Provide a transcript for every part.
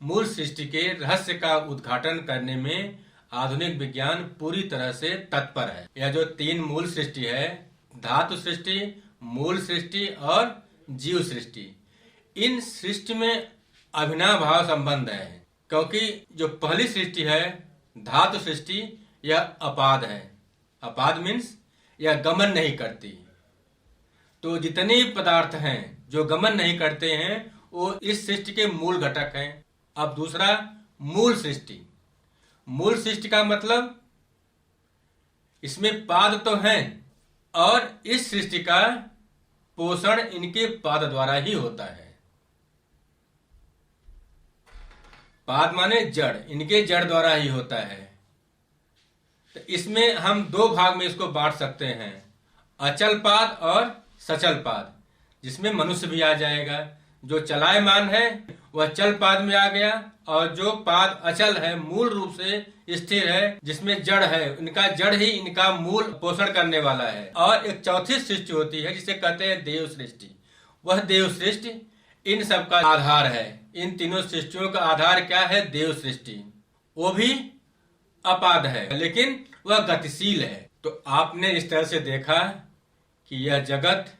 मूल सृष्टि के रहस्य का उद्घाटन करने में आधुनिक विज्ञान पूरी तरह से तत्पर है। यह जो तीन मूल सृष्टि है, धातु सृष्टि, मूल सृष्टि और जीव सृष्टि, इन सृष्टि में अविनाभाव संबंध है। क्योंकि जो पहली सृष्टि है, धातु सृष्टि, यह अपाद है। अपाद मीन्स यह गमन नहीं करती। तो जितने पदार्थ हैं जो गमन नहीं करते हैं वो इस सृष्टि के मूल घटक हैं। अब दूसरा, मूल सृष्टि। मूल सृष्टि का मतलब इसमें पाद तो हैं और इस सृष्टि का पोषण इनके पाद द्वारा ही होता है। पाद माने जड़, इनके जड़ द्वारा ही होता है। तो इसमें हम दो भाग में इसको बांट सकते हैं, अचल पाद और सचल पाद, जिसमें मनुष्य भी आ जाएगा। जो चलायमान है वह चल पाद में आ गया, और जो पाद अचल है, मूल रूप से स्थिर है, जिसमें जड़ है, इनका जड़ ही इनका मूल पोषण करने वाला है। और एक चौथी सृष्टि होती है जिसे कहते हैं देव सृष्टि। वह देव सृष्टि इन सब का आधार है। इन तीनों सृष्टियों का आधार क्या है? देव सृष्टि। वो भी अपाद है, लेकिन वह गतिशील है। तो आपने इस तरह से देखा कि यह जगत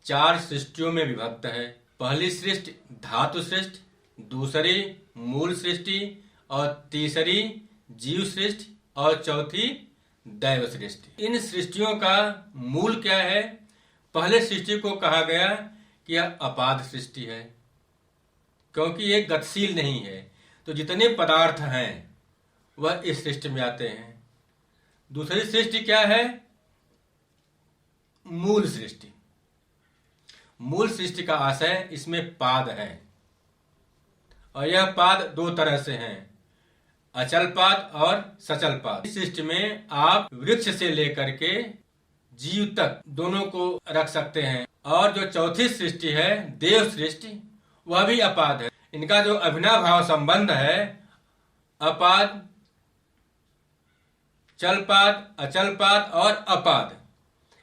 चार सृष्टियों में विभक्त है। पहली सृष्टि धातु सृष्टि, दूसरी मूल सृष्टि, और तीसरी जीव सृष्टि, और चौथी दैव सृष्टि। इन सृष्टियों का मूल क्या है? पहले सृष्टि को कहा गया कि यह अपाद सृष्टि है, क्योंकि ये गतिशील नहीं है। तो जितने पदार्थ हैं वह इस सृष्टि में आते हैं। दूसरी सृष्टि क्या है? मूल सृष्टि। मूल सृष्टि का आशय इसमें पाद है, और यह पाद दो तरह से हैं, अचल पाद और सचल पाद। इस सृष्टि में आप वृक्ष से लेकर के जीव तक दोनों को रख सकते हैं। और जो चौथी सृष्टि है देव सृष्टि, वह भी अपाद है। इनका जो अविनाभाव संबंध है, अपाद, चलपाद, अचलपाद और अपाद,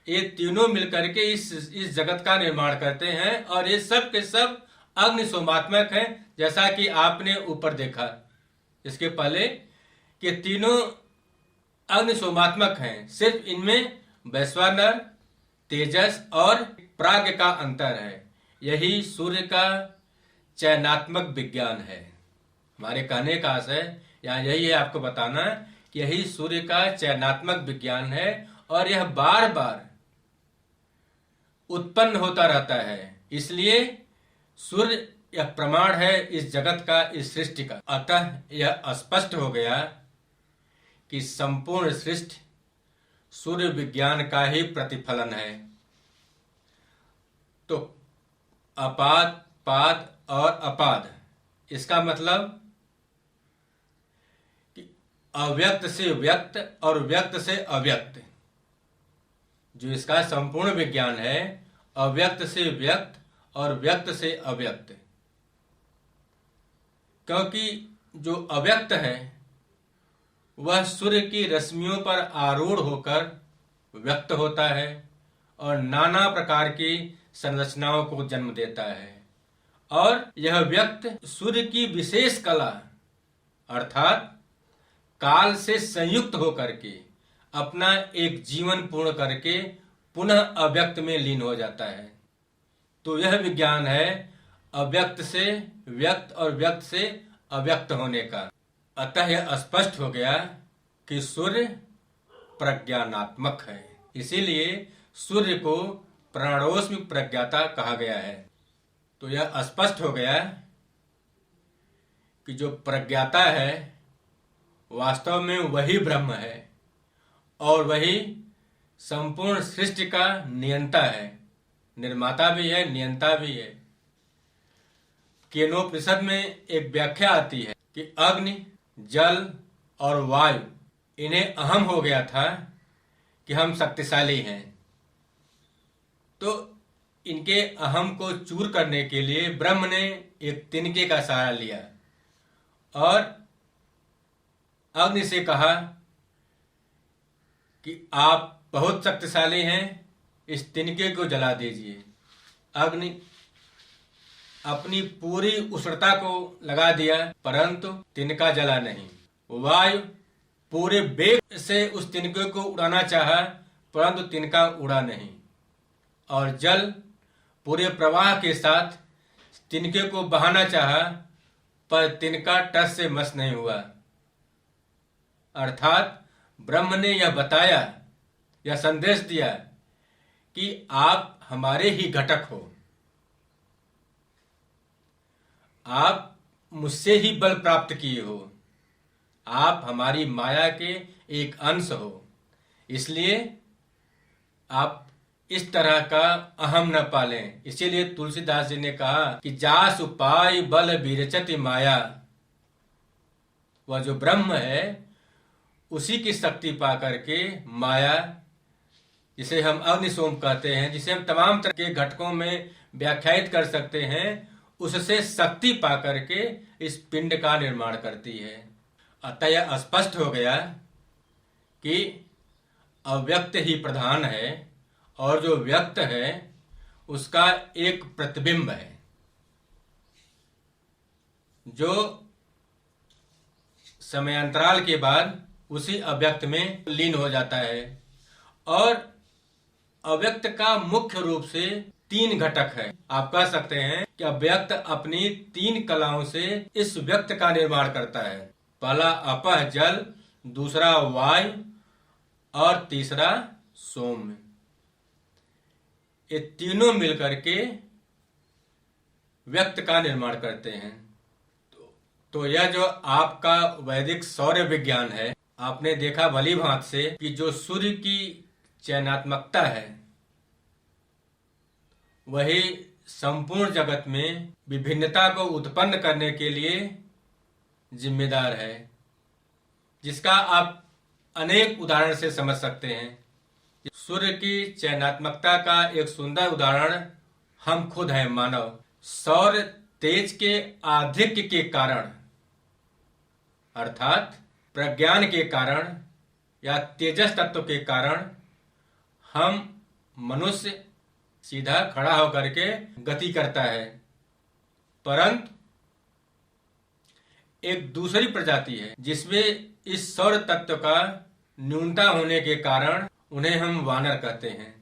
ये तीनों मिलकर के इस जगत का निर्माण करते हैं। और ये सब के सब अग्नि सोमात्मक हैं, जैसा कि आपने ऊपर देखा इसके पहले कि तीनों अग्नि सोमात्मक हैं। सिर्फ इनमें वैश्वानर, तेजस और प्राज्ञ का अंतर है। यही सूर्य का चयनात्मक विज्ञान है। हमारे कहने का आशय यहाँ यही है, आपको बताना कि यही सूर्य का चयनात्मक विज्ञान है, और यह बार बार उत्पन्न होता रहता है। इसलिए सूर्य यह प्रमाण है इस जगत का, इस सृष्टि का। अतः यह स्पष्ट हो गया कि संपूर्ण सृष्टि सूर्य विज्ञान का ही प्रतिफलन है। तो अपाद, पाद और अपाद, इसका मतलब कि अव्यक्त से व्यक्त और व्यक्त से अव्यक्त। जो इसका संपूर्ण विज्ञान है, अव्यक्त से व्यक्त और व्यक्त से अव्यक्त। क्योंकि जो अव्यक्त है वह सूर्य की रश्मियों पर आरूढ़ होकर व्यक्त होता है और नाना प्रकार की संरचनाओं को जन्म देता है। और यह व्यक्त सूर्य की विशेष कला अर्थात काल से संयुक्त होकर के अपना एक जीवन पूर्ण करके पुनः अव्यक्त में लीन हो जाता है। तो यह विज्ञान है अव्यक्त से व्यक्त और व्यक्त से अव्यक्त होने का। अतः यह स्पष्ट हो गया कि सूर्य प्रज्ञानात्मक है। इसीलिए सूर्य को प्राणोष्म प्रज्ञाता कहा गया है। तो यह स्पष्ट हो गया कि जो प्रज्ञाता है वास्तव में वही ब्रह्म है, और वही संपूर्ण सृष्टि का नियंता है, निर्माता भी है, नियंता भी है। केनोपनिषद में एक व्याख्या आती है कि अग्नि, जल और वायु, इन्हें अहम हो गया था कि हम शक्तिशाली हैं। तो इनके अहम को चूर करने के लिए ब्रह्म ने एक तिनके का सहारा लिया और अग्नि से कहा कि आप बहुत शक्तिशाली हैं, इस तिनके को जला दीजिए। अग्नि अपनी पूरी उष्णता को लगा दिया, परंतु तिनका जला नहीं। वायु पूरे वेग से उस तिनके को उड़ाना चाहा, परंतु तिनका उड़ा नहीं। और जल पूरे प्रवाह के साथ तिनके को बहाना चाहा, पर तिनका टस से मस नहीं हुआ। अर्थात ब्रह्म ने यह बताया, यह संदेश दिया कि आप हमारे ही घटक हो, आप मुझसे ही बल प्राप्त किए हो, आप हमारी माया के एक अंश हो। इसलिए आप इस तरह का अहम न पालें। इसीलिए तुलसीदास जी ने कहा कि जास उपाय बल विरचति माया। वह जो ब्रह्म है उसी की शक्ति पा करके माया, जिसे हम अग्निशोम कहते हैं, जिसे हम तमाम तरह के घटकों में व्याख्यायित कर सकते हैं, उससे शक्ति पा करके इस पिंड का निर्माण करती है। अतः यह स्पष्ट हो गया कि अव्यक्त ही प्रधान है और जो व्यक्त है उसका एक प्रतिबिंब है जो समयांतराल के बाद उसी अव्यक्त में लीन हो जाता है। और अव्यक्त का मुख्य रूप से 3 घटक है। आप कह सकते हैं कि अव्यक्त अपनी 3 कलाओं से इस व्यक्त का निर्माण करता है। पहला अपह जल, दूसरा वायु और तीसरा सोम। ये तीनों मिलकर के व्यक्त का निर्माण करते हैं। तो यह जो आपका वैदिक सौर विज्ञान है, आपने देखा भली भांति से कि जो सूर्य की चयनात्मकता है वही संपूर्ण जगत में विभिन्नता को उत्पन्न करने के लिए जिम्मेदार है, जिसका आप अनेक उदाहरण से समझ सकते हैं। सूर्य की चयनात्मकता का एक सुंदर उदाहरण हम खुद हैं मानव। सौर तेज के आधिक्य के कारण, अर्थात प्रज्ञान के कारण या तेजस तत्व के कारण, हम मनुष्य सीधा खड़ा होकर के गति करता है। परंतु एक दूसरी प्रजाति है जिसमें इस सौर तत्व का न्यूनता होने के कारण उन्हें हम वानर कहते हैं,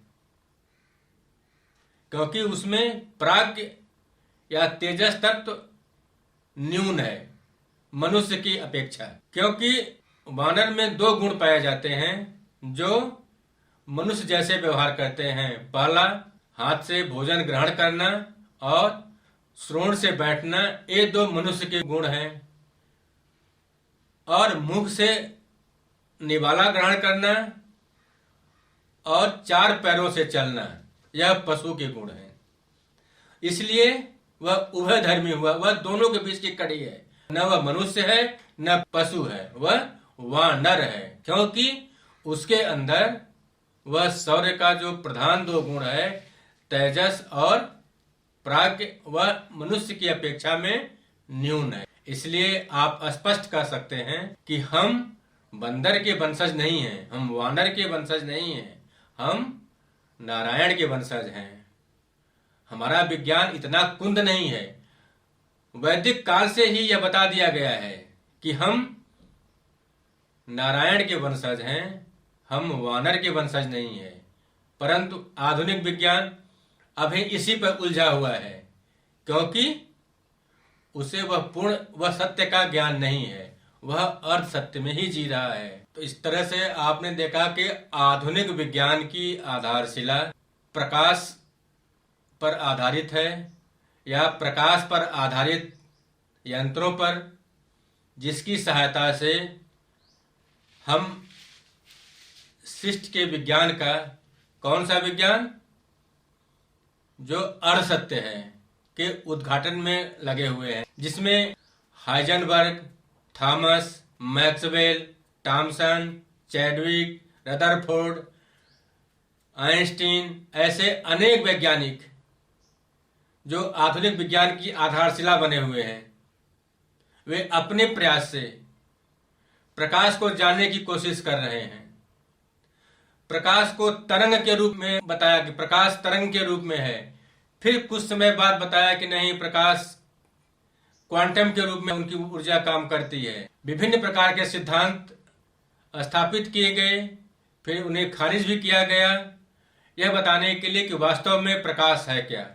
क्योंकि उसमें प्राज्ञ या तेजस तत्व न्यून है मनुष्य की अपेक्षा। क्योंकि वानर में 2 गुण पाए जाते हैं जो मनुष्य जैसे व्यवहार करते हैं। पहला, हाथ से भोजन ग्रहण करना और श्रोण से बैठना, ये 2 मनुष्य के गुण हैं। और मुख से निवाला ग्रहण करना और 4 पैरों से चलना, यह पशु के गुण हैं। इसलिए वह उभयधर्मी हुआ, वह दोनों के बीच की कड़ी है। न वह मनुष्य है न पशु है, वह वानर है, क्योंकि उसके अंदर वह सौर्य का जो प्रधान 2 गुण है, तेजस और प्राज्ञ, वह मनुष्य की अपेक्षा में न्यून है। इसलिए आप स्पष्ट कर सकते हैं कि हम बंदर के वंशज नहीं हैं, हम वानर के वंशज नहीं हैं, हम नारायण के वंशज हैं। हमारा विज्ञान इतना कुंद नहीं है। वैदिक काल से ही यह बता दिया गया है कि हम नारायण के वंशज हैं, हम वानर के वंशज नहीं हैं। परंतु आधुनिक विज्ञान अभी इसी पर उलझा हुआ है, क्योंकि उसे वह सत्य का ज्ञान नहीं है, वह अर्ध सत्य में ही जी रहा है। तो इस तरह से आपने देखा कि आधुनिक विज्ञान की आधारशिला प्रकाश पर आधारित है या प्रकाश पर आधारित यंत्रों पर, जिसकी सहायता से हम सृष्टि के विज्ञान का, कौन सा विज्ञान, जो अर्ध सत्य है, के उद्घाटन में लगे हुए हैं, जिसमें Heisenberg, Thomas, Maxwell, Thomson, Chadwick, Rutherford, Einstein, ऐसे अनेक वैज्ञानिक जो आधुनिक विज्ञान की आधारशिला बने हुए हैं, वे अपने प्रयास से प्रकाश को जानने की कोशिश कर रहे हैं। प्रकाश को तरंग के रूप में बताया कि प्रकाश तरंग के रूप में है, फिर कुछ समय बाद बताया कि नहीं, प्रकाश क्वांटम के रूप में उनकी ऊर्जा काम करती है। विभिन्न प्रकार के सिद्धांत स्थापित किए गए, फिर उन्हें खारिज भी किया गया, यह बताने के लिए कि वास्तव में प्रकाश है क्या।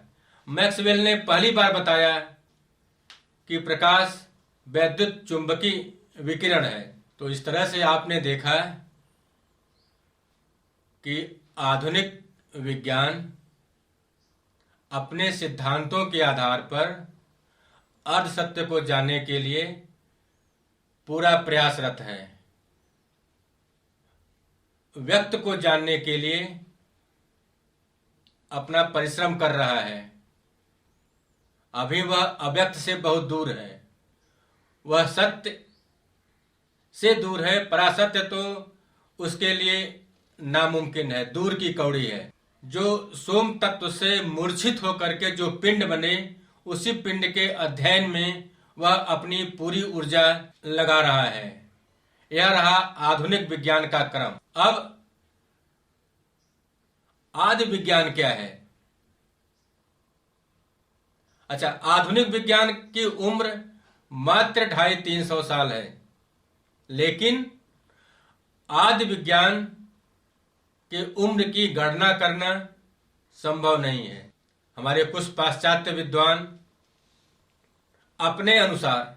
मैक्सवेल ने पहली बार बताया कि प्रकाश वैद्युत चुंबकीय विकिरण है। तो इस तरह से आपने देखा कि आधुनिक विज्ञान अपने सिद्धांतों के आधार पर अर्ध सत्य को जानने के लिए पूरा प्रयासरत है। व्यक्त को जानने के लिए अपना परिश्रम कर रहा है। अभी वह अव्यक्त से बहुत दूर है, वह सत्य से दूर है। परासत्य तो उसके लिए नामुमकिन है, दूर की कौड़ी है। जो सोम तत्व से मूर्छित होकर के जो पिंड बने, उसी पिंड के अध्ययन में वह अपनी पूरी ऊर्जा लगा रहा है। यह रहा आधुनिक विज्ञान का क्रम। अब आदि विज्ञान क्या है? अच्छा, आधुनिक विज्ञान की उम्र मात्र 250-300 साल है, लेकिन आदि विज्ञान के उम्र की गणना करना संभव नहीं है। हमारे कुछ पाश्चात्य विद्वान अपने अनुसार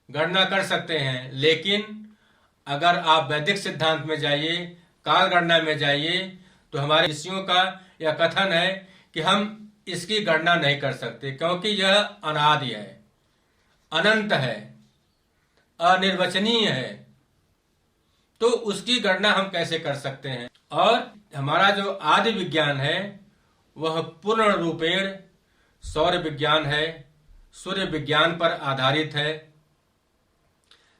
गणना कर सकते हैं, लेकिन अगर आप वैदिक सिद्धांत में जाइए, काल गणना में जाइए, तो हमारे ऋषियों का यह कथन है कि हम इसकी गणना नहीं कर सकते, क्योंकि यह अनादि है, अनंत है, अनिर्वचनीय है। तो उसकी गणना हम कैसे कर सकते हैं? और हमारा जो आदि विज्ञान है वह पूर्ण रूपेण सौर विज्ञान है, सूर्य विज्ञान पर आधारित है,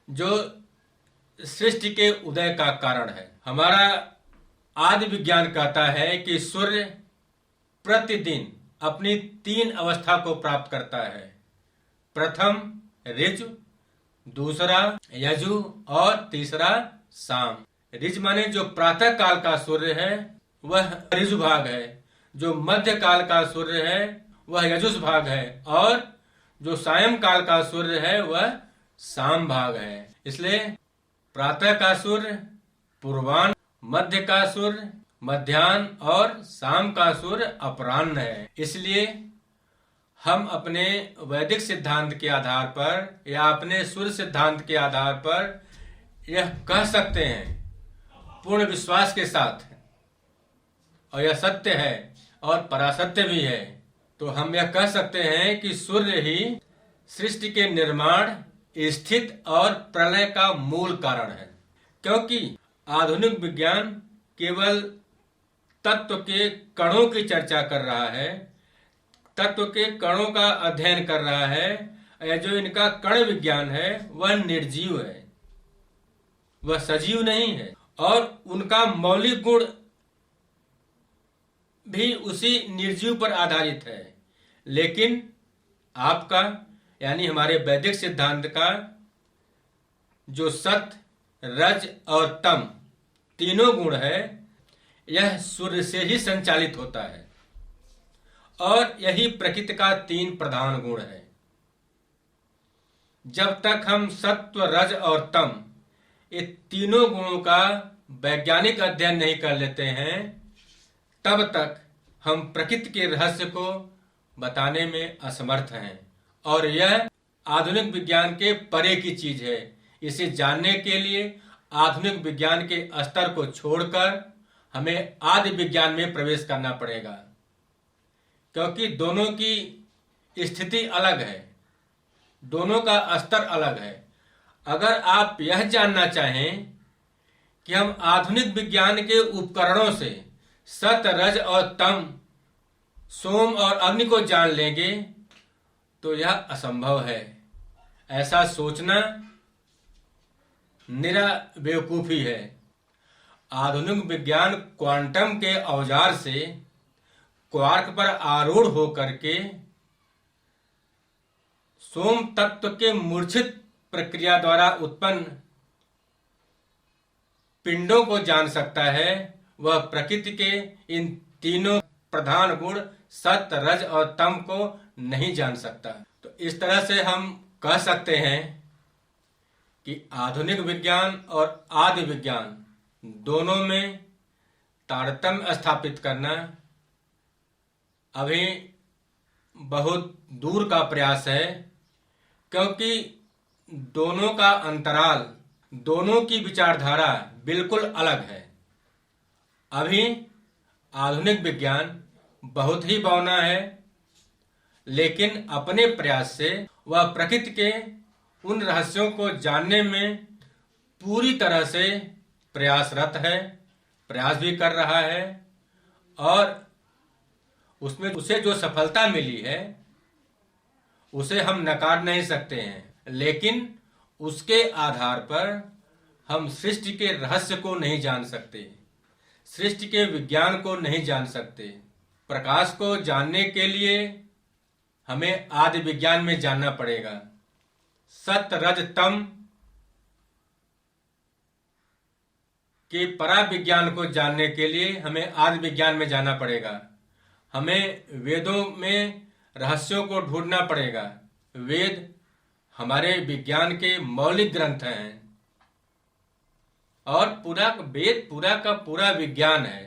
जो सृष्टि के उदय का कारण है। हमारा आदि विज्ञान कहता है कि सूर्य प्रतिदिन अपनी 3 अवस्था को प्राप्त करता है। प्रथम ऋजु, दूसरा यजु और तीसरा साम। ऋज माने जो प्रातः काल का सूर्य है वह ऋजु भाग है, जो मध्य काल का सूर्य है वह यजुस भाग है, और जो सायं काल का सूर्य है वह साम भाग है। इसलिए प्रातः का सूर्य पूर्वाह्न, मध्य का सूर्य मध्याह्न और शाम का सूर्य अपराह्न है। इसलिए हम अपने वैदिक सिद्धांत के आधार पर या अपने सूर्य सिद्धांत के आधार पर यह कह सकते हैं पूर्ण विश्वास के साथ, और यह सत्य है और परासत्य भी है, तो हम यह कह सकते हैं कि सूर्य ही सृष्टि के निर्माण, स्थिति और प्रलय का मूल कारण है। क्योंकि आधुनिक विज्ञान केवल तत्व के कणों की चर्चा कर रहा है, तत्व के कणों का अध्ययन कर रहा है। जो इनका कण विज्ञान है वह निर्जीव है, वह सजीव नहीं है, और उनका मौलिक गुण भी उसी निर्जीव पर आधारित है। लेकिन आपका यानी हमारे वैदिक सिद्धांत का जो सत्य, रज और तम तीनों गुण है, यह सूर्य से ही संचालित होता है, और यही प्रकृति का 3 प्रधान गुण है। जब तक हम सत्व, रज और तम ये तीनों गुणों का वैज्ञानिक अध्ययन नहीं कर लेते हैं, तब तक हम प्रकृति के रहस्य को बताने में असमर्थ हैं, और यह आधुनिक विज्ञान के परे की चीज है। इसे जानने के लिए आधुनिक विज्ञान के स्तर को छोड़कर हमें आदि विज्ञान में प्रवेश करना पड़ेगा, क्योंकि दोनों की स्थिति अलग है, दोनों का स्तर अलग है। अगर आप यह जानना चाहें कि हम आधुनिक विज्ञान के उपकरणों से सत, रज और तम, सोम और अग्नि को जान लेंगे, तो यह असंभव है। ऐसा सोचना निरा बेवकूफी है। आधुनिक विज्ञान क्वांटम के औजार से क्वार्क पर आरूढ़ होकर के सोम तत्व के मूर्छित प्रक्रिया द्वारा उत्पन्न पिंडों को जान सकता है। वह प्रकृति के इन तीनों प्रधान गुण सत्य, रज और तम को नहीं जान सकता। तो इस तरह से हम कह सकते हैं कि आधुनिक विज्ञान और आदि विज्ञान दोनों में तारतम्य स्थापित करना अभी बहुत दूर का प्रयास है, क्योंकि दोनों का अंतराल, दोनों की विचारधारा बिल्कुल अलग है। अभी आधुनिक विज्ञान बहुत ही बौना है, लेकिन अपने प्रयास से वह प्रकृति के उन रहस्यों को जानने में पूरी तरह से प्रयासरत है, प्रयास भी कर रहा है, और उसमें उसे जो सफलता मिली है उसे हम नकार नहीं सकते हैं, लेकिन उसके आधार पर हम सृष्टि के रहस्य को नहीं जान सकते, सृष्टि के विज्ञान को नहीं जान सकते। प्रकाश को जानने के लिए हमें आदि विज्ञान में जानना पड़ेगा। सत्य, रज, तम के परा विज्ञान को जानने के लिए हमें आदि विज्ञान में जाना पड़ेगा। हमें वेदों में रहस्यों को ढूंढना पड़ेगा। वेद हमारे विज्ञान के मौलिक ग्रंथ हैं और वेद पूरा का पूरा विज्ञान है।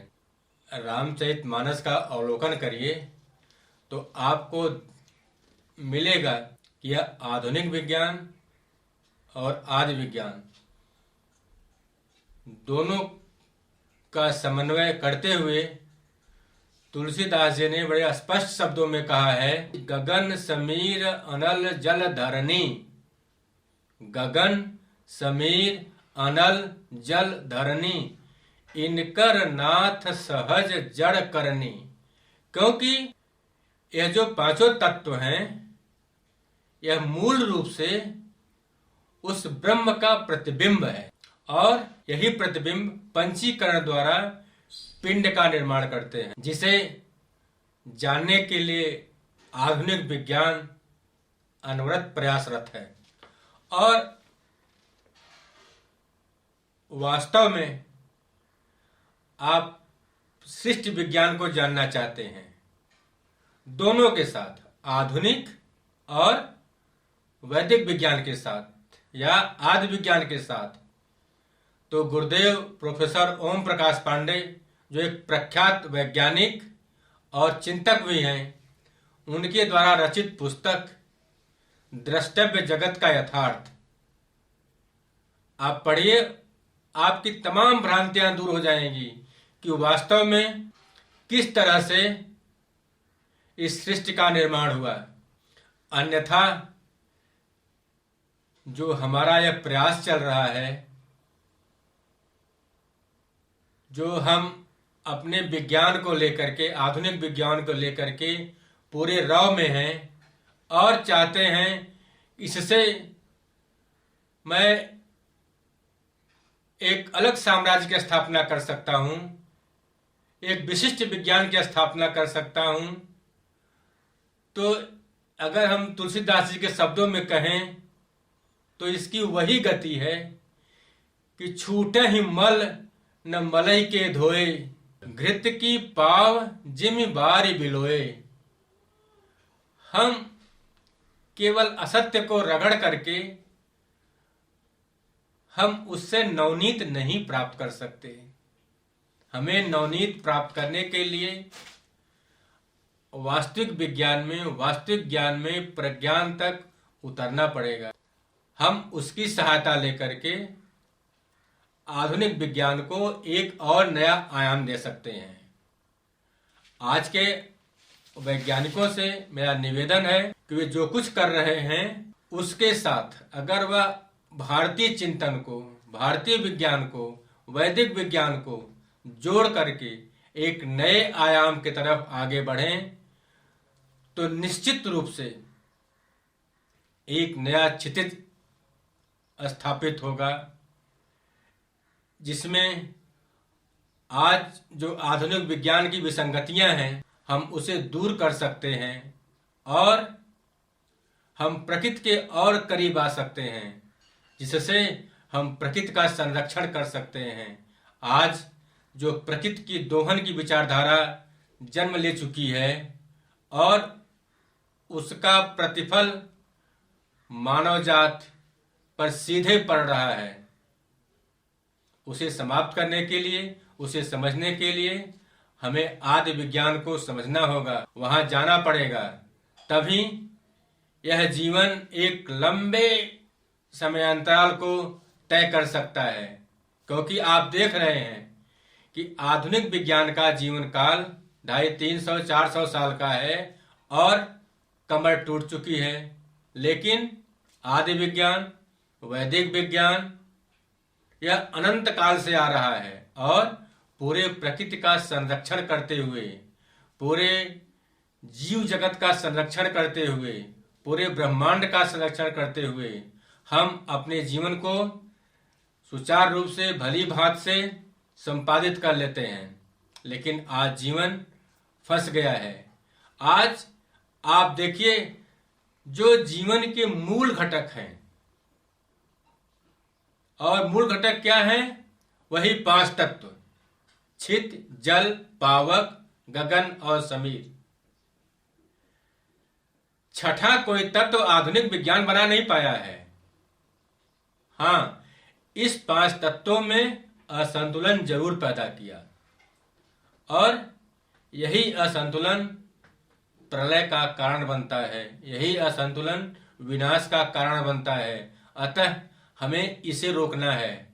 रामचरितमानस का अवलोकन करिए तो आपको मिलेगा कि यह आधुनिक विज्ञान और आदि विज्ञान दोनों का समन्वय करते हुए तुलसीदास जी ने बड़े स्पष्ट शब्दों में कहा है, गगन समीर अनल जल धरनी, गगन समीर अनल जल धरनी, इनकर नाथ सहज जड़ करनी। क्योंकि यह जो पांचों तत्व हैं, यह मूल रूप से उस ब्रह्म का प्रतिबिंब है, और यही प्रतिबिंब पंचीकरण द्वारा पिंड का निर्माण करते हैं, जिसे जानने के लिए आधुनिक विज्ञान अनवरत प्रयासरत है। और वास्तव में आप सृष्टि विज्ञान को जानना चाहते हैं, दोनों के साथ, आधुनिक और वैदिक विज्ञान के साथ या आदि विज्ञान के साथ, तो गुरुदेव प्रोफेसर ओम प्रकाश पांडे, जो एक प्रख्यात वैज्ञानिक और चिंतक भी हैं, उनके द्वारा रचित पुस्तक द्रष्टव्य जगत का यथार्थ आप पढ़िए। आपकी तमाम भ्रांतियां दूर हो जाएंगी कि वास्तव में किस तरह से इस सृष्टि का निर्माण हुआ। अन्यथा जो हमारा यह प्रयास चल रहा है, जो हम अपने विज्ञान को लेकर के, आधुनिक विज्ञान को लेकर के पूरे रव में हैं और चाहते हैं इससे मैं एक अलग साम्राज्य की स्थापना कर सकता हूं, एक विशिष्ट विज्ञान की स्थापना कर सकता हूं, तो अगर हम तुलसीदास जी के शब्दों में कहें तो इसकी वही गति है कि छूटे ही मल न मलई के धोए, घृत की पाव जिम बारी बिलोए। हम केवल असत्य को रगड़ करके हम उससे नवनीत नहीं प्राप्त कर सकते। हमें नवनीत प्राप्त करने के लिए वास्तविक विज्ञान में, वास्तविक ज्ञान में, प्रज्ञान तक उतरना पड़ेगा। हम उसकी सहायता लेकर के आधुनिक विज्ञान को एक और नया आयाम दे सकते हैं। आज के वैज्ञानिकों से मेरा निवेदन है कि वे जो कुछ कर रहे हैं उसके साथ अगर वह भारतीय चिंतन को, भारतीय विज्ञान को, वैदिक विज्ञान को जोड़ करके एक नए आयाम की तरफ आगे बढ़ें तो निश्चित रूप से एक नया क्षितिज स्थापित होगा, जिसमें आज जो आधुनिक विज्ञान की विसंगतियां हैं हम उसे दूर कर सकते हैं और हम प्रकृति के और करीब आ सकते हैं, जिससे हम प्रकृति का संरक्षण कर सकते हैं। आज जो प्रकृति की दोहन की विचारधारा जन्म ले चुकी है और उसका प्रतिफल मानव जात पर सीधे पड़ रहा है। उसे समाप्त करने के लिए, उसे समझने के लिए हमें आदि विज्ञान को समझना होगा, वहां जाना पड़ेगा। तभी यह जीवन एक लंबे समयांतराल को तय कर सकता है। क्योंकि आप देख रहे हैं कि आधुनिक विज्ञान का जीवन काल 250-300-400 साल का है और कमर टूट चुकी है। लेकिन आदि विज्ञान, वैदिक विज्ञान, यह अनंत काल से आ रहा है और पूरे प्रकृति का संरक्षण करते हुए, पूरे जीव जगत का संरक्षण करते हुए, पूरे ब्रह्मांड का संरक्षण करते हुए हम अपने जीवन को सुचारू रूप से, भली भांति से संपादित कर लेते हैं। लेकिन आज जीवन फंस गया है। आज आप देखिए, जो जीवन के मूल घटक हैं, और मूल घटक क्या है? वही 5 तत्व: छित, जल, पावक, गगन और समीर। छठा कोई तत्व आधुनिक विज्ञान बना नहीं पाया है। हाँ, इस 5 तत्वों में असंतुलन जरूर पैदा किया और यही असंतुलन प्रलय का कारण बनता है, यही असंतुलन विनाश का कारण बनता है। अतः हमें इसे रोकना है।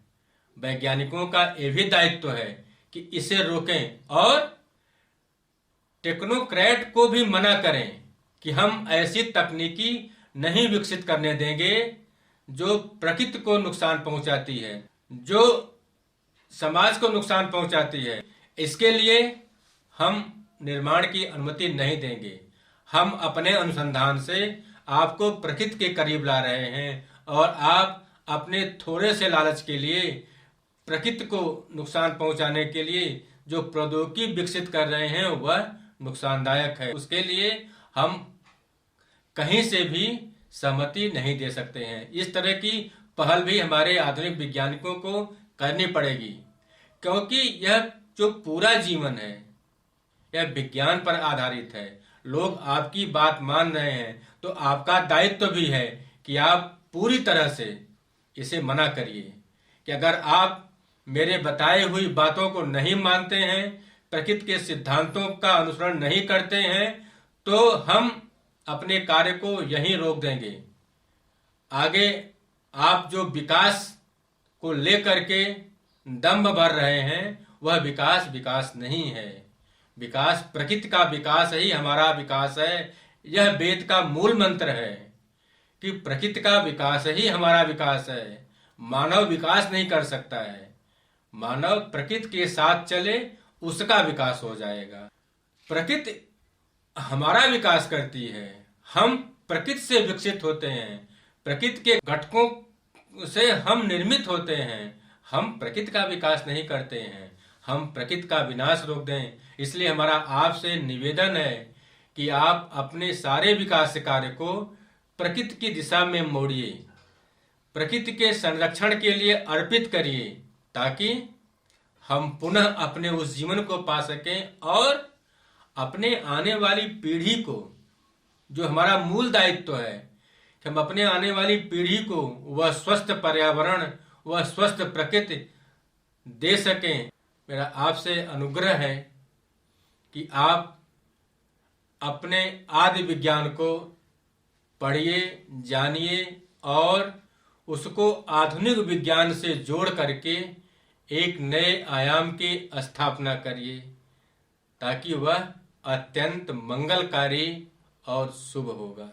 वैज्ञानिकों का यह भी दायित्व है कि इसे रोकें और टेक्नोक्रेट को भी मना करें कि हम ऐसी तकनीकी नहीं विकसित करने देंगे जो प्रकृति को नुकसान पहुंचाती है, जो समाज को नुकसान पहुंचाती है। इसके लिए हम निर्माण की अनुमति नहीं देंगे। हम अपने अनुसंधान से आपको प्रकृति के करीब ला रहे हैं और आप अपने थोड़े से लालच के लिए, प्रकृति को नुकसान पहुंचाने के लिए जो प्रौद्योगिकी विकसित कर रहे हैं वह नुकसानदायक है। उसके लिए हम कहीं से भी सहमति नहीं दे सकते हैं। इस तरह की पहल भी हमारे आधुनिक वैज्ञानिकों को करनी पड़ेगी, क्योंकि यह जो पूरा जीवन है यह विज्ञान पर आधारित है। लोग आपकी बात मान रहे हैं तो आपका दायित्व भी है कि आप पूरी तरह से इसे मना करिए कि अगर आप मेरे बताए हुई बातों को नहीं मानते हैं, प्रकृति के सिद्धांतों का अनुसरण नहीं करते हैं, तो हम अपने कार्य को यहीं रोक देंगे। आगे आप जो विकास को लेकर के दंभ भर रहे हैं वह विकास नहीं है। विकास, प्रकृति का विकास ही हमारा विकास है। यह वेद का मूल मंत्र है कि प्रकृति का विकास ही हमारा विकास है। मानव विकास नहीं कर सकता है। मानव प्रकृति के साथ चले, उसका विकास हो जाएगा। प्रकृति हमारा विकास करती है, हम प्रकृति से विकसित होते हैं, प्रकृति के घटकों से हम निर्मित होते हैं। हम प्रकृति का विकास नहीं करते हैं, हम प्रकृति का विनाश रोक दें। इसलिए हमारा आपसे निवेदन है कि आप अपने सारे विकास कार्य को प्रकृति की दिशा में मोड़िए, प्रकृति के संरक्षण के लिए अर्पित करिए, ताकि हम पुनः अपने उस जीवन को पा सकें और अपने आने वाली पीढ़ी को, जो हमारा मूल दायित्व है कि हम अपने आने वाली पीढ़ी को वह स्वस्थ पर्यावरण, वह स्वस्थ प्रकृति दे सकें। मेरा आपसे अनुग्रह है कि आप अपने आदि विज्ञान को पढ़िए, जानिए और उसको आधुनिक विज्ञान से जोड़ करके एक नए आयाम की स्थापना करिए, ताकि वह अत्यंत मंगलकारी और शुभ होगा।